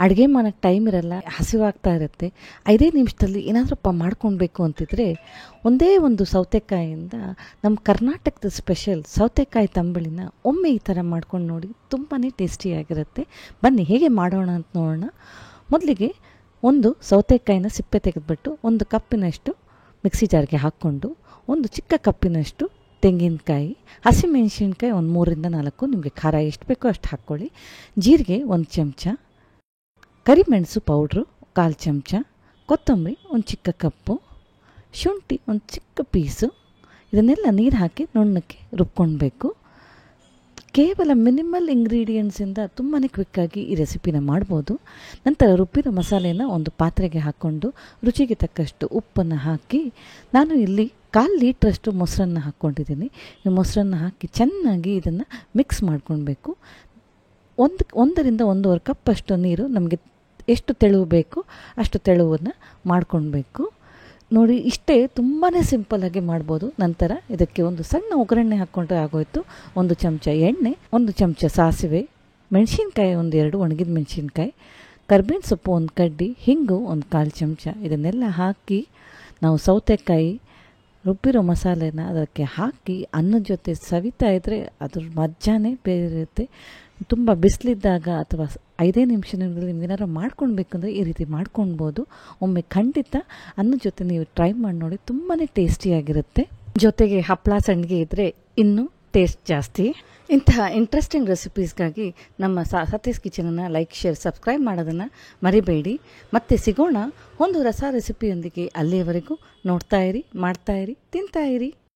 ಅಡುಗೆ ಮಾಡೋಕ್ಕೆ ಟೈಮ್ ಇರಲ್ಲ, ಹಸಿವಾಗ್ತಾ ಇರುತ್ತೆ, 5 ನಿಮಿಷದಲ್ಲಿ ಏನಾದ್ರಪ್ಪ ಮಾಡ್ಕೊಳ್ಬೇಕು ಅಂತಿದ್ರೆ ಒಂದೇ ಒಂದು ಸೌತೆಕಾಯಿಯಿಂದ ನಮ್ಮ ಕರ್ನಾಟಕದ ಸ್ಪೆಷಲ್ ಸೌತೆಕಾಯಿ ತಂಬಳಿನ ಒಮ್ಮೆ ಈ ಥರ ಮಾಡ್ಕೊಂಡು ನೋಡಿ, ತುಂಬಾ ಟೇಸ್ಟಿಯಾಗಿರುತ್ತೆ. ಬನ್ನಿ ಹೇಗೆ ಮಾಡೋಣ ಅಂತ ನೋಡೋಣ. ಮೊದಲಿಗೆ ಒಂದು ಸೌತೆಕಾಯಿನ ಸಿಪ್ಪೆ ತೆಗೆದುಬಿಟ್ಟು 1 ಕಪ್ಪಿನಷ್ಟು ಮಿಕ್ಸಿ ಜಾರ್ಗೆ ಹಾಕ್ಕೊಂಡು, 1 ಚಿಕ್ಕ ಕಪ್ಪಿನಷ್ಟು ತೆಂಗಿನಕಾಯಿ, ಹಸಿಮೆಣಸಿನ್ಕಾಯಿ ಒಂದು 3ರಿಂದ 4, ನಿಮಗೆ ಖಾರ ಎಷ್ಟು ಬೇಕೋ ಅಷ್ಟು ಹಾಕ್ಕೊಳ್ಳಿ, ಜೀರಿಗೆ 1 ಚಮಚ, ಕರಿಮೆಣಸು ಪೌಡ್ರು 1/4 ಚಮಚ, ಕೊತ್ತಂಬರಿ 1 ಚಿಕ್ಕ ಕಪ್ಪು, ಶುಂಠಿ 1 ಚಿಕ್ಕ ಪೀಸು. ಇದನ್ನೆಲ್ಲ ನೀರು ಹಾಕಿ ನುಣ್ಣಕ್ಕೆ ರುಬ್ಕೊಳ್ಬೇಕು. ಕೇವಲ ಮಿನಿಮಲ್ ಇಂಗ್ರೀಡಿಯೆಂಟ್ಸಿಂದ ತುಂಬಾ ಕ್ವಿಕ್ಕಾಗಿ ಈ ರೆಸಿಪಿನ ಮಾಡ್ಬೋದು. ನಂತರ ರುಬ್ಬಿರೋ ಮಸಾಲೆನ ಒಂದು ಪಾತ್ರೆಗೆ ಹಾಕ್ಕೊಂಡು ರುಚಿಗೆ ತಕ್ಕಷ್ಟು ಉಪ್ಪನ್ನು ಹಾಕಿ, ನಾನು ಇಲ್ಲಿ 1/4 ಲೀಟ್ರಷ್ಟು ಮೊಸರನ್ನು ಹಾಕ್ಕೊಂಡಿದ್ದೀನಿ. ಈ ಮೊಸರನ್ನು ಹಾಕಿ ಚೆನ್ನಾಗಿ ಇದನ್ನು ಮಿಕ್ಸ್ ಮಾಡ್ಕೊಳ್ಬೇಕು. 1ರಿಂದ 1.5 ಕಪ್ಪಷ್ಟು ನೀರು, ನಮಗೆ ಎಷ್ಟು ತೆಳು ಬೇಕು ಅಷ್ಟು ತೆಳುವನ್ನು ಮಾಡ್ಕೊಳ್ಬೇಕು. ನೋಡಿ, ಇಷ್ಟೇ ತುಂಬಾ ಸಿಂಪಲ್ಲಾಗಿ ಮಾಡ್ಬೋದು. ನಂತರ ಇದಕ್ಕೆ ಒಂದು ಸಣ್ಣ ಒಗ್ಗರಣೆ ಹಾಕ್ಕೊಂಡ್ರೆ ಆಗೋಯ್ತು. 1 ಚಮಚ ಎಣ್ಣೆ, 1 ಚಮಚ ಸಾಸಿವೆ, ಮೆಣಸಿನ್ಕಾಯಿ 1-2 ಒಣಗಿದ ಮೆಣಸಿನ್ಕಾಯಿ, ಕರ್ಬೇವಿನ ಸೊಪ್ಪು 1 ಕಡ್ಡಿ, ಹಿಂಗು 1/4 ಚಮಚ. ಇದನ್ನೆಲ್ಲ ಹಾಕಿ ನಾವು ಸೌತೆಕಾಯಿ ರುಬ್ಬಿರೋ ಮಸಾಲೆನ ಅದಕ್ಕೆ ಹಾಕಿ ಅನ್ನದ ಜೊತೆ ಸವಿತಾ ಇದ್ದರೆ ಅದ್ರ ಮಜಾನೇ ಬೇರೆ ಇರುತ್ತೆ. ತುಂಬ ಬಿಸಿಲಿದ್ದಾಗ ಅಥವಾ 5 ನಿಮಿಷದಲ್ಲಿ ನಿಮ್ಗೇನಾದ್ರು ಮಾಡ್ಕೊಳ್ಬೇಕಂದ್ರೆ ಈ ರೀತಿ ಮಾಡ್ಕೊಳ್ಬೋದು. ಒಮ್ಮೆ ಖಂಡಿತ ಅನ್ನದ ಜೊತೆ ನೀವು ಟ್ರೈ ಮಾಡಿ ನೋಡಿ, ತುಂಬಾ ಟೇಸ್ಟಿಯಾಗಿರುತ್ತೆ. ಜೊತೆಗೆ ಹಪ್ಪಳ ಸಂಡಿಗೆ ಇದ್ದರೆ ಇನ್ನೂ ಟೇಸ್ಟ್ ಜಾಸ್ತಿ. ಇಂತಹ ಇಂಟ್ರೆಸ್ಟಿಂಗ್ ರೆಸಿಪೀಸ್ಗಾಗಿ ನಮ್ಮ ಸತೀಶ್ ಕಿಚನನ್ನು ಲೈಕ್, ಶೇರ್, ಸಬ್ಸ್ಕ್ರೈಬ್ ಮಾಡೋದನ್ನು ಮರಿಬೇಡಿ. ಮತ್ತೆ ಸಿಗೋಣ ಒಂದು ಹೊಸ ರೆಸಿಪಿಯೊಂದಿಗೆ. ಅಲ್ಲಿಯವರೆಗೂ ನೋಡ್ತಾ ಇರಿ, ಮಾಡ್ತಾ ಇರಿ, ತಿಂತಾ ಇರಿ.